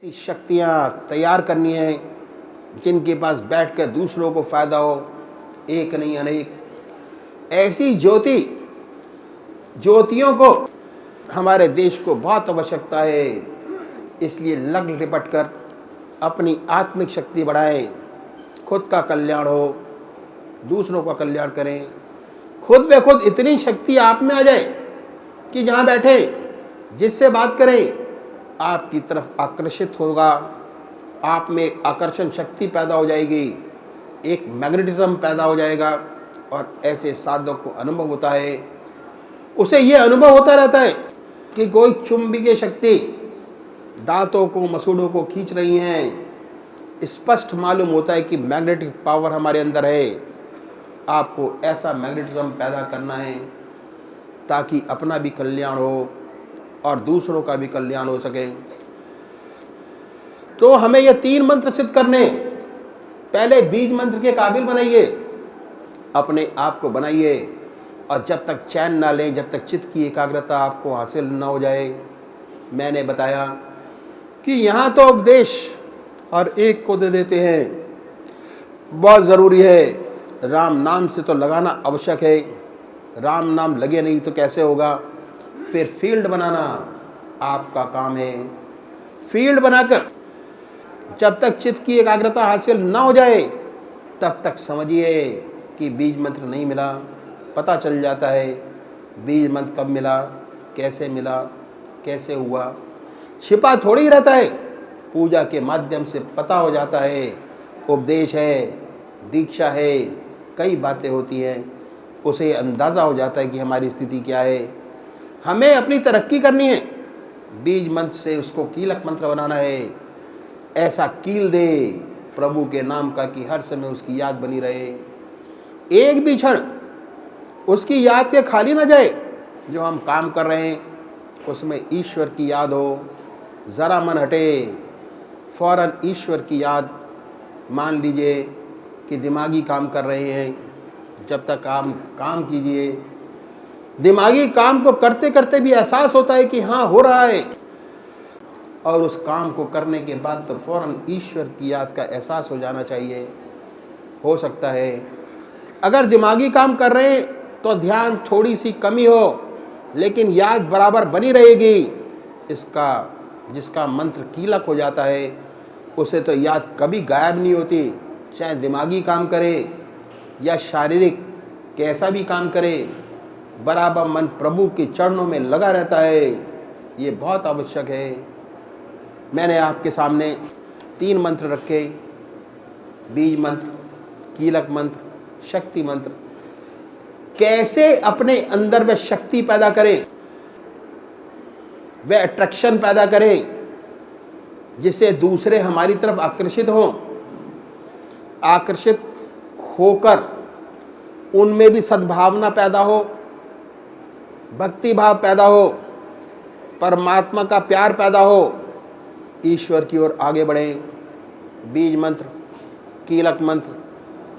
ऐसी शक्तियाँ तैयार करनी है जिनके पास बैठकर दूसरों को फायदा हो, एक नहीं अनेक। ऐसी ज्योतियों को हमारे देश को बहुत आवश्यकता है। इसलिए लग लिपट कर अपनी आत्मिक शक्ति बढ़ाएं, खुद का कल्याण हो, दूसरों का कल्याण करें। खुद ब खुद इतनी शक्ति आप में आ जाए कि जहाँ बैठे जिससे बात करें आपकी तरफ आकर्षित होगा, आप में एक आकर्षण शक्ति पैदा हो जाएगी, एक मैग्नेटिज्म पैदा हो जाएगा। और ऐसे साधक को अनुभव होता है, उसे ये अनुभव होता रहता है कि कोई चुंबकीय शक्ति दांतों को मसूड़ों को खींच रही हैं। स्पष्ट मालूम होता है कि मैग्नेटिक पावर हमारे अंदर है। आपको ऐसा मैग्नेटिज्म पैदा करना है ताकि अपना भी कल्याण हो और दूसरों का भी कल्याण हो सके। तो हमें ये 3 मंत्र सिद्ध करने, पहले बीज मंत्र के काबिल बनाइए, अपने आप को बनाइए। और जब तक चैन ना लें, जब तक चित्त की एकाग्रता आपको हासिल ना हो जाए, मैंने बताया कि यहाँ तो उपदेश और एक को दे देते हैं, बहुत ज़रूरी है। राम नाम से तो लगाना आवश्यक है, राम नाम लगे नहीं तो कैसे होगा। फिर फील्ड बनाना आपका काम है। फील्ड बनाकर जब तक चित्त की एकाग्रता हासिल ना हो जाए तब तक समझिए कि बीज मंत्र नहीं मिला। पता चल जाता है बीज मंत्र कब मिला, कैसे हुआ, छिपा थोड़ी रहता है। पूजा के माध्यम से पता हो जाता है, उपदेश है, दीक्षा है, कई बातें होती हैं, उसे अंदाज़ा हो जाता है कि हमारी स्थिति क्या है। हमें अपनी तरक्की करनी है, बीज मंत्र से उसको कीलक मंत्र बनाना है। ऐसा कील दे प्रभु के नाम का कि हर समय उसकी याद बनी रहे, एक भी क्षण उसकी याद के खाली ना जाए। जो हम काम कर रहे हैं उसमें ईश्वर की याद हो, ज़रा मन हटे फौरन ईश्वर की याद। मान लीजिए कि दिमागी काम कर रहे हैं, जब तक काम कीजिए। दिमागी काम को करते करते भी एहसास होता है कि हाँ हो रहा है, और उस काम को करने के बाद तो फौरन ईश्वर की याद का एहसास हो जाना चाहिए। हो सकता है अगर दिमागी काम कर रहे हैं तो ध्यान थोड़ी सी कमी हो, लेकिन याद बराबर बनी रहेगी। जिसका मंत्र कीलक हो जाता है उसे तो याद कभी गायब नहीं होती, चाहे दिमागी काम करे या शारीरिक कैसा भी काम करे, बराबर मन प्रभु के चरणों में लगा रहता है। ये बहुत आवश्यक है। मैंने आपके सामने 3 मंत्र रखे, बीज मंत्र, कीलक मंत्र, शक्ति मंत्र। कैसे अपने अंदर वह शक्ति पैदा करें, वह अट्रैक्शन पैदा करें जिससे दूसरे हमारी तरफ आकर्षित हों, आकर्षित होकर उनमें भी सद्भावना पैदा हो, भक्ति भाव पैदा हो, परमात्मा का प्यार पैदा हो, ईश्वर की ओर आगे बढ़ें। बीज मंत्र, कीलक मंत्र,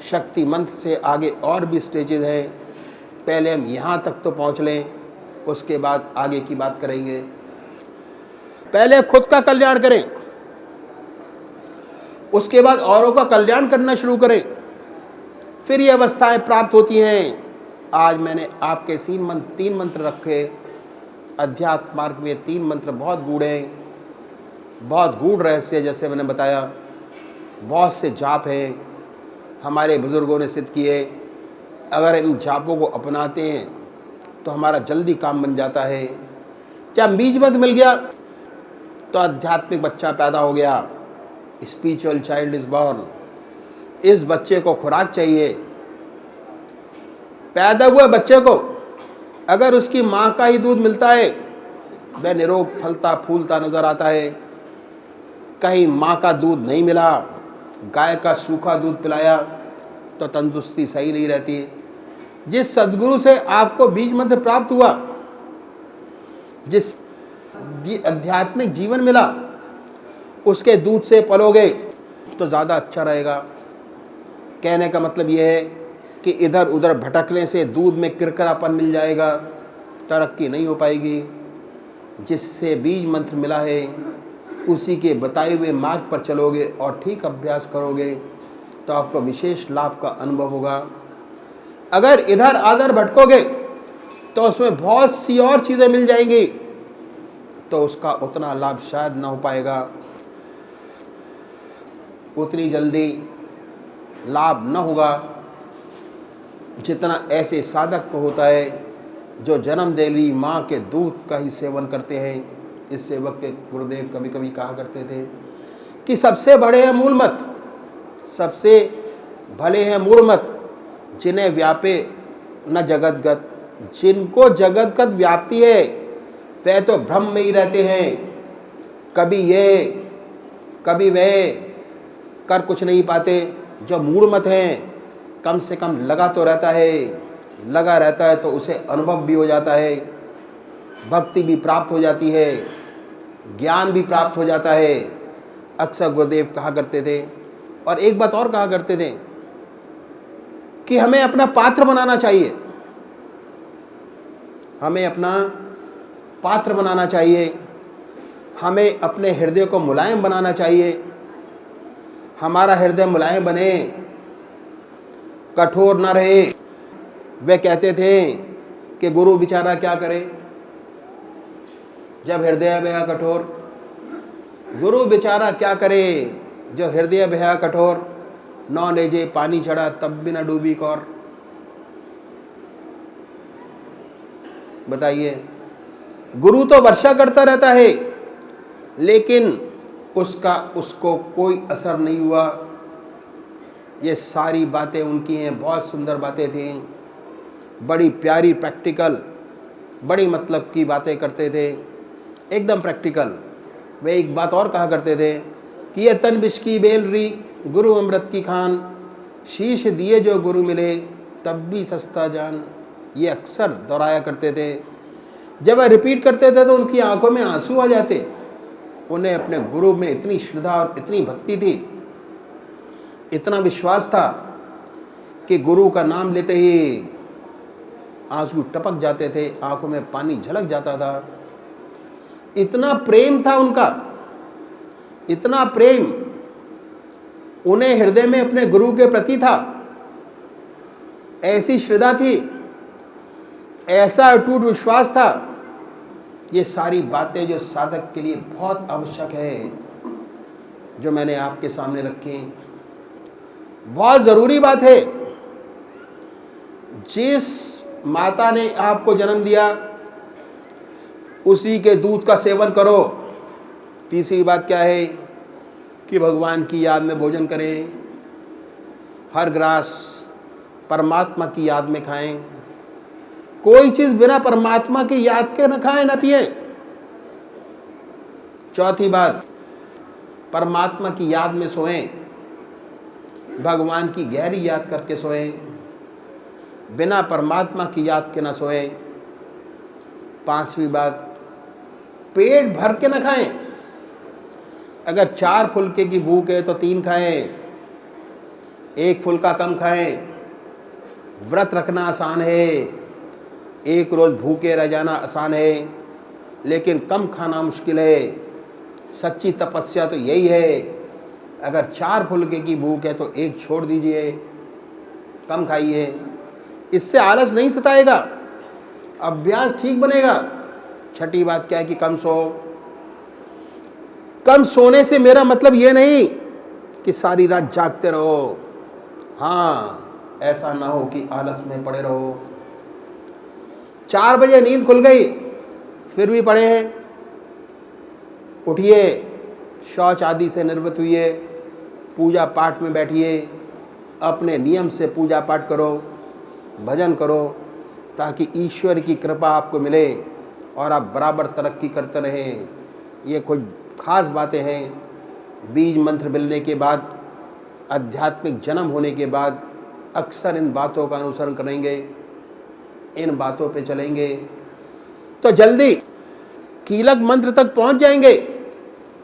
शक्ति मंत्र से आगे और भी स्टेजेस हैं। पहले हम यहाँ तक तो पहुँच लें, उसके बाद आगे की बात करेंगे। पहले खुद का कल्याण करें, उसके बाद औरों का कल्याण करना शुरू करें, फिर ये अवस्थाएं प्राप्त होती हैं। आज मैंने आपके 3 मंत्र रखे। अध्यात्म मार्ग में 3 मंत्र बहुत गूढ़ हैं, बहुत गूढ़ रहस्य। जैसे मैंने बताया, बहुत से जाप हैं, हमारे बुजुर्गों ने सिद्ध किए। अगर इन जापों को अपनाते हैं तो हमारा जल्दी काम बन जाता है। जब बीज मंत्र मिल गया तो आध्यात्मिक बच्चा पैदा हो गया, स्पिरिचुअल चाइल्ड इज बॉर्न। इस बच्चे को खुराक चाहिए। पैदा हुए बच्चे को अगर उसकी माँ का ही दूध मिलता है, वह निरोग फलता फूलता नजर आता है। कहीं माँ का दूध नहीं मिला, गाय का सूखा दूध पिलाया तो तंदुरुस्ती सही नहीं रहती। जिस सद्गुरु से आपको बीज मंत्र प्राप्त हुआ, जिस आध्यात्मिक जीवन मिला, उसके दूध से पलोगे तो ज़्यादा अच्छा रहेगा। कहने का मतलब यह है कि इधर उधर भटकने से दूध में किरकिरापन मिल जाएगा, तरक्की नहीं हो पाएगी। जिससे बीज मंत्र मिला है उसी के बताए हुए मार्ग पर चलोगे और ठीक अभ्यास करोगे तो आपको विशेष लाभ का अनुभव होगा। अगर इधर आधर भटकोगे तो उसमें बहुत सी और चीज़ें मिल जाएंगी, तो उसका उतना लाभ शायद ना हो पाएगा, उतनी जल्दी लाभ न होगा जितना ऐसे साधक को होता है जो जन्म देली माँ के दूध का ही सेवन करते हैं। इस सेवक के गुरुदेव कभी कभी कहा करते थे कि सबसे बड़े हैं मूलमत, सबसे भले हैं मूढ़मत, जिन्हें व्यापे न जगतगत। जिनको जगतगत व्याप्ति है वे तो भ्रम में ही रहते हैं, कभी ये कभी वे कर कुछ नहीं पाते। जो मूढ़मत हैं कम से कम लगा तो रहता है, लगा रहता है तो उसे अनुभव भी हो जाता है, भक्ति भी प्राप्त हो जाती है, ज्ञान भी प्राप्त हो जाता है। अक्सर गुरुदेव कहा करते थे। और एक बात और कहा करते थे कि हमें अपना पात्र बनाना चाहिए, हमें अपना पात्र बनाना चाहिए, हमें अपने हृदय को मुलायम बनाना चाहिए। हमारा हृदय मुलायम बने, कठोर न रहे। वे कहते थे कि गुरु बेचारा क्या करे जब हृदय बेहा कठोर। गुरु बेचारा क्या करे जो हृदय बेहा कठोर। नौ नेजे पानी चढ़ा तब भी न डूबी कौर। बताइए, गुरु तो वर्षा करता रहता है लेकिन उसको कोई असर नहीं हुआ। ये सारी बातें उनकी हैं, बहुत सुंदर बातें थीं, बड़ी प्यारी प्रैक्टिकल, बड़ी मतलब की बातें करते थे, एकदम प्रैक्टिकल। वे एक बात और कहा करते थे कि ये तन विष की बेलरी गुरु अमृत की खान, शीश दिए जो गुरु मिले तब भी सस्ता जान। ये अक्सर दोहराया करते थे। जब वह रिपीट करते थे तो उनकी आंखों में आंसू आ जाते। उन्हें अपने गुरु में इतनी श्रद्धा और इतनी भक्ति थी, इतना विश्वास था कि गुरु का नाम लेते ही आंसू टपक जाते थे, आंखों में पानी झलक जाता था। इतना प्रेम था उनका, इतना प्रेम उन्हें हृदय में अपने गुरु के प्रति था, ऐसी श्रद्धा थी, ऐसा अटूट विश्वास था। ये सारी बातें जो साधक के लिए बहुत आवश्यक है, जो मैंने आपके सामने रखी, बहुत ज़रूरी बात है। जिस माता ने आपको जन्म दिया उसी के दूध का सेवन करो। तीसरी बात क्या है कि भगवान की याद में भोजन करें, हर ग्रास परमात्मा की याद में खाएं। कोई चीज़ बिना परमात्मा की याद के न खाएं न पिए। चौथी बात, परमात्मा की याद में सोएं, भगवान की गहरी याद करके सोएं, बिना परमात्मा की याद के न सोएं। पांचवी बात, पेट भर के न खाएं। अगर 4 फुलके की भूख है तो 3 खाएं, 1 फुलका कम खाएं। व्रत रखना आसान है, 1 रोज़ भूखे रह जाना आसान है, लेकिन कम खाना मुश्किल है। सच्ची तपस्या तो यही है। अगर 4 फुलके की भूख है तो 1 छोड़ दीजिए, कम खाइए। इससे आलस नहीं सताएगा, अभ्यास ठीक बनेगा। छठी बात क्या है कि कम सो। कम सोने से मेरा मतलब ये नहीं कि सारी रात जागते रहो। हाँ, ऐसा ना हो कि आलस में पड़े रहो। 4 बजे नींद खुल गई फिर भी पड़े हैं, उठिए, शौच आदि से निवृत्त हुइए, पूजा पाठ में बैठिए, अपने नियम से पूजा पाठ करो, भजन करो, ताकि ईश्वर की कृपा आपको मिले और आप बराबर तरक्की करते रहें। ये कुछ खास बातें हैं। बीज मंत्र मिलने के बाद, आध्यात्मिक जन्म होने के बाद अक्सर इन बातों का अनुसरण करेंगे, इन बातों पे चलेंगे तो जल्दी कीलक मंत्र तक पहुंच जाएंगे।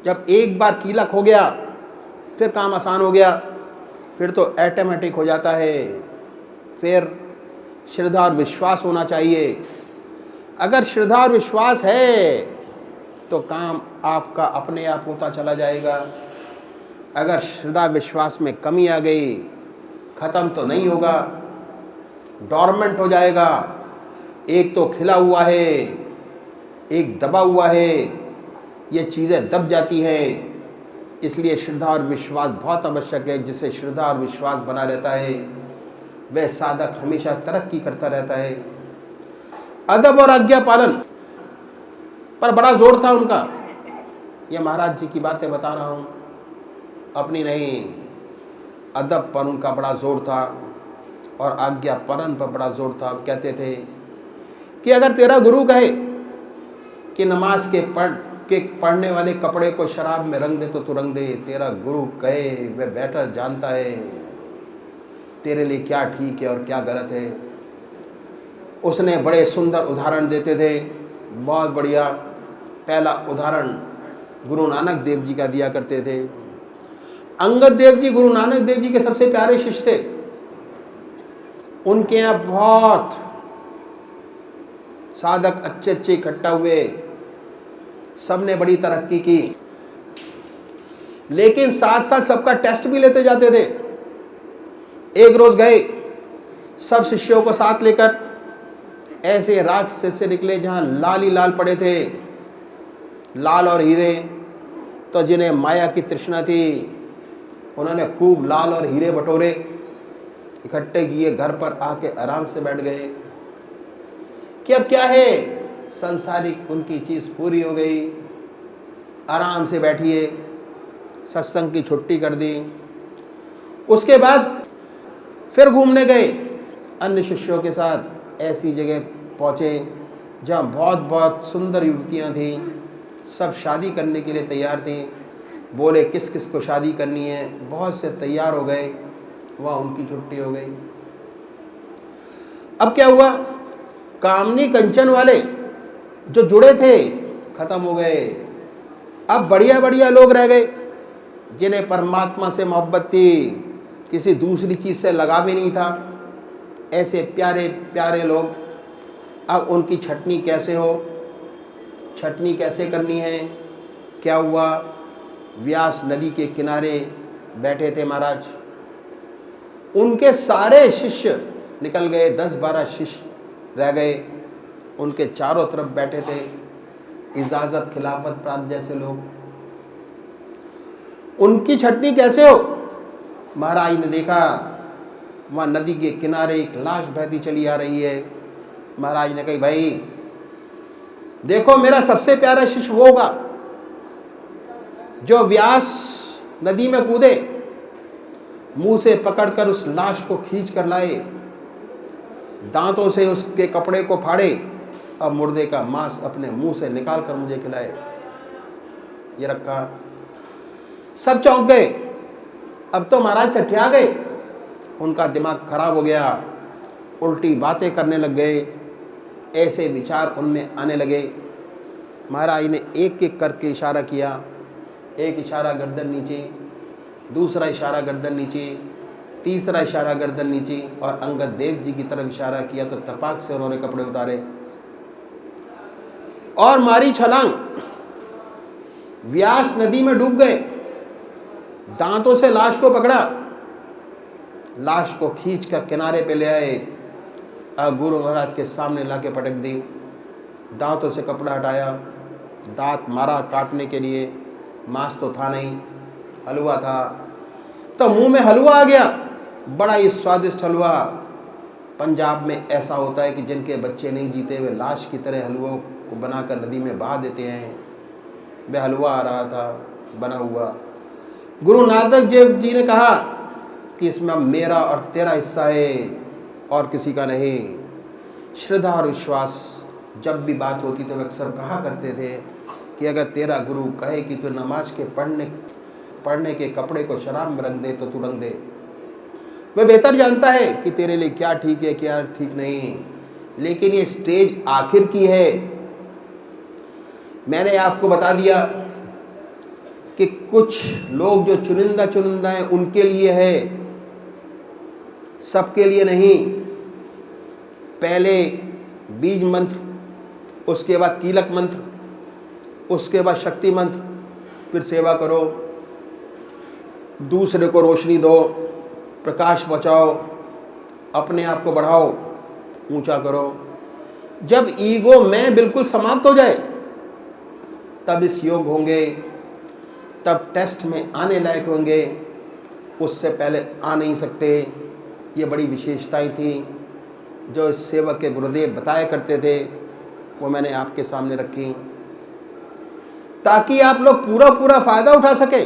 जब एक बार कीलक हो गया फिर काम आसान हो गया, फिर तो ऑटोमेटिक हो जाता है। फिर श्रद्धा और विश्वास होना चाहिए। अगर श्रद्धा और विश्वास है तो काम आपका अपने आप होता चला जाएगा। अगर श्रद्धा विश्वास में कमी आ गई, ख़त्म तो नहीं होगा, डॉर्मेंट हो जाएगा। एक तो खिला हुआ है, एक दबा हुआ है, ये चीज़ें दब जाती हैं। इसलिए श्रद्धा और विश्वास बहुत आवश्यक है। जिससे श्रद्धा और विश्वास बना रहता है वह साधक हमेशा तरक्की करता रहता है। अदब और आज्ञा पालन पर बड़ा जोर था उनका। ये महाराज जी की बातें बता रहा हूँ, अपनी नहीं। अदब पर उनका बड़ा जोर था और आज्ञा पालन पर बड़ा जोर था। कहते थे कि अगर तेरा गुरु कहे कि नमाज के पढ़ने वाले कपड़े को शराब में रंग दे तो तू रंग दे। तेरा गुरु कहे, वह बेटर जानता है तेरे लिए क्या ठीक है और क्या गलत है। उसने बड़े सुंदर उदाहरण देते थे, बहुत बढ़िया। पहला उदाहरण गुरु नानक देव जी का दिया करते थे। अंगद देव जी गुरु नानक देव जी के सबसे प्यारे शिष्य थे। उनके यहाँ बहुत साधक अच्छे अच्छे इकट्ठा हुए, सबने बड़ी तरक्की की, लेकिन साथ साथ सबका टेस्ट भी लेते जाते थे। एक रोज गए सब शिष्यों को साथ लेकर, ऐसे राज से निकले जहां लाल ही लाल पड़े थे, लाल और हीरे। तो जिन्हें माया की तृष्णा थी उन्होंने खूब लाल और हीरे बटोरे, इकट्ठे किए, घर पर आके आराम से बैठ गए कि अब क्या है, संसारिक उनकी चीज़ पूरी हो गई, आराम से बैठिए। सत्संग की छुट्टी कर दी। उसके बाद फिर घूमने गए अन्य शिष्यों के साथ। ऐसी जगह पहुँचे जहाँ बहुत बहुत सुंदर युवतियाँ थीं, सब शादी करने के लिए तैयार थीं। बोले किस किस को शादी करनी है, बहुत से तैयार हो गए, वहाँ उनकी छुट्टी हो गई। अब क्या हुआ, कामनी कंचन वाले जो जुड़े थे खत्म हो गए। अब बढ़िया बढ़िया लोग रह गए जिन्हें परमात्मा से मोहब्बत थी, किसी दूसरी चीज़ से लगा भी नहीं था। ऐसे प्यारे प्यारे लोग। अब उनकी छटनी कैसे हो, छटनी कैसे करनी है। क्या हुआ, व्यास नदी के किनारे बैठे थे महाराज, उनके सारे शिष्य निकल गए, 10-12 शिष्य रह गए, उनके चारों तरफ बैठे थे इजाज़त खिलाफत प्राप्त जैसे लोग। उनकी छटनी कैसे हो। महाराज ने देखा वहाँ नदी के किनारे एक लाश बहती चली आ रही है। महाराज ने कही भाई देखो, मेरा सबसे प्यारा शिष्य वो होगा जो व्यास नदी में कूदे, मुंह से पकड़कर उस लाश को खींच कर लाए, दांतों से उसके कपड़े को फाड़े और मुर्दे का मांस अपने मुंह से निकाल कर मुझे खिलाए। ये रखा। सब चौंक गए। अब तो महाराज सठिया गए, उनका दिमाग खराब हो गया, उल्टी बातें करने लग गए, ऐसे विचार उनमें आने लगे। महाराज ने एक एक करके इशारा किया, एक इशारा गर्दन नीचे, दूसरा इशारा गर्दन नीचे, तीसरा इशारा गर्दन नीचे, और अंगद देव जी की तरफ इशारा किया तो तपाक से उन्होंने कपड़े उतारे और मारी छलांग। व्यास नदी में डूब गए, दांतों से लाश को पकड़ा, लाश को खींचकर किनारे पे ले आए, अब गुरु महाराज के सामने लाके पटक दी, दांतों से कपड़ा हटाया, दांत मारा काटने के लिए, मांस तो था नहीं, हलवा था, तो मुंह में हलवा आ गया, बड़ा ही स्वादिष्ट हलवा। पंजाब में ऐसा होता है कि जिनके बच्चे नहीं जीते वे लाश की तरह हलवों को बनाकर नदी में बहा देते हैं। वह हलवा आ रहा था बना हुआ। गुरु नानक देव जी ने कहा कि इसमें मेरा और तेरा हिस्सा है और किसी का नहीं। श्रद्धा और विश्वास जब भी बात होती तो वे अक्सर कहा करते थे कि अगर तेरा गुरु कहे कि तू नमाज के पढ़ने के कपड़े को शराब में रंग दे तो तू रंग दे। वह बेहतर जानता है कि तेरे लिए क्या ठीक है क्या ठीक नहीं, लेकिन ये स्टेज आखिर की है। मैंने आपको बता दिया कि कुछ लोग जो चुनिंदा हैं उनके लिए है, सबके लिए नहीं। पहले बीज मंत्र, उसके बाद कीलक मंत्र, उसके बाद शक्तिमंत फिर सेवा करो, दूसरे को रोशनी दो, प्रकाश बचाओ, अपने आप को बढ़ाओ, ऊंचा करो। जब ईगो मैं बिल्कुल समाप्त हो जाए तब इस योग होंगे, तब टेस्ट में आने लायक होंगे, उससे पहले आ नहीं सकते। ये बड़ी विशेषताएं थी जो इस सेवक के गुरुदेव बताया करते थे, वो मैंने आपके सामने रखी ताकि आप लोग पूरा फ़ायदा उठा सके।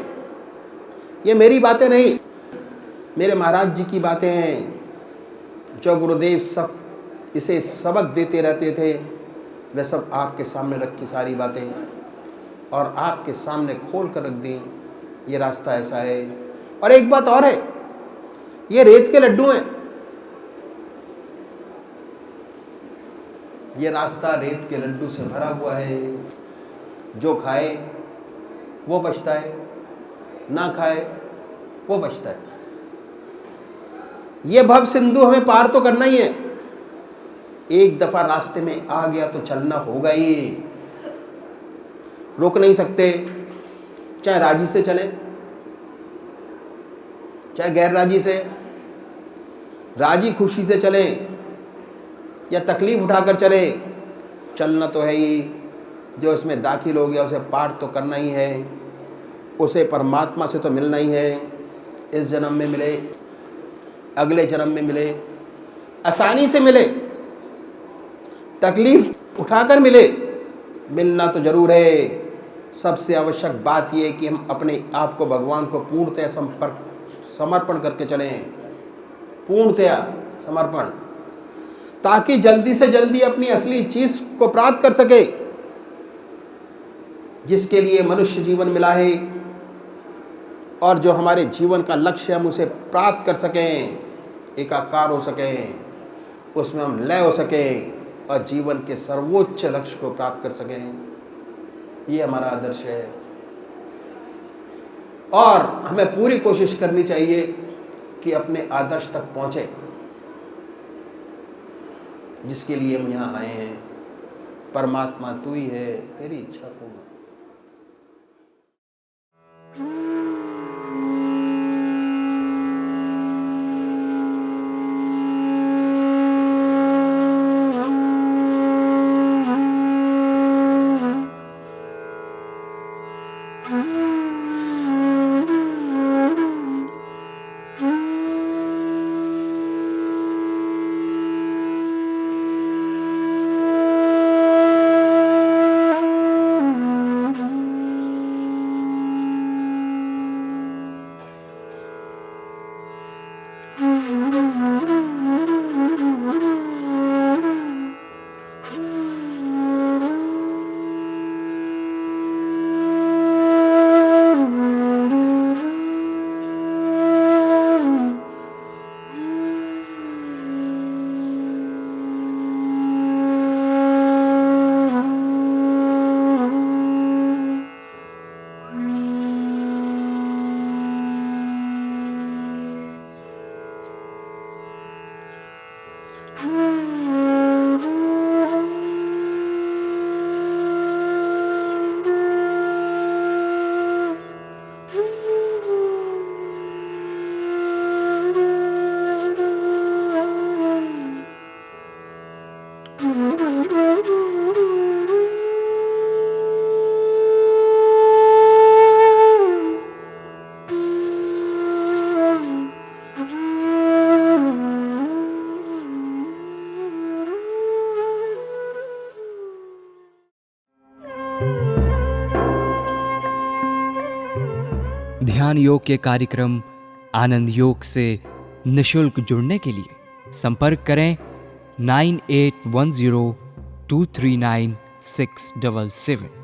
ये मेरी बातें नहीं, मेरे महाराज जी की बातें हैं, जो गुरुदेव सब इसे सबक देते रहते थे, वह सब आपके सामने रखी सारी बातें और आपके सामने खोल कर रख दी। ये रास्ता ऐसा है। और एक बात और है, ये रेत के लड्डू हैं, ये रास्ता रेत के लड्डू से भरा हुआ है। जो खाए वो बचता है, ना खाए वो बचता है। ये भव सिंधु हमें पार तो करना ही है। एक दफा रास्ते में आ गया तो चलना होगा ही, रोक नहीं सकते। चाहे राजी से चले, चाहे गैर राजी से, राजी खुशी से चले या तकलीफ उठाकर चले, चलना तो है ही। जो इसमें दाखिल हो गया उसे पार तो करना ही है, उसे परमात्मा से तो मिलना ही है। इस जन्म में मिले, अगले जन्म में मिले, आसानी से मिले, तकलीफ उठाकर मिले, मिलना तो जरूर है। सबसे आवश्यक बात यह कि हम अपने आप को भगवान को पूर्णतया समर्पण करके चलें, पूर्णतया समर्पण, ताकि जल्दी से जल्दी अपनी असली चीज को प्राप्त कर सके, जिसके लिए मनुष्य जीवन मिला है। और जो हमारे जीवन का लक्ष्य है, हम उसे प्राप्त कर सकें, एकाकार हो सकें, उसमें हम लय हो सकें और जीवन के सर्वोच्च लक्ष्य को प्राप्त कर सकें। ये हमारा आदर्श है और हमें पूरी कोशिश करनी चाहिए कि अपने आदर्श तक पहुँचे, जिसके लिए हम यहाँ आए हैं। परमात्मा तू ही है, तेरी इच्छा पूर्ण। ध्यान योग के कार्यक्रम आनंद योग से निशुल्क जुड़ने के लिए संपर्क करें 9810239677।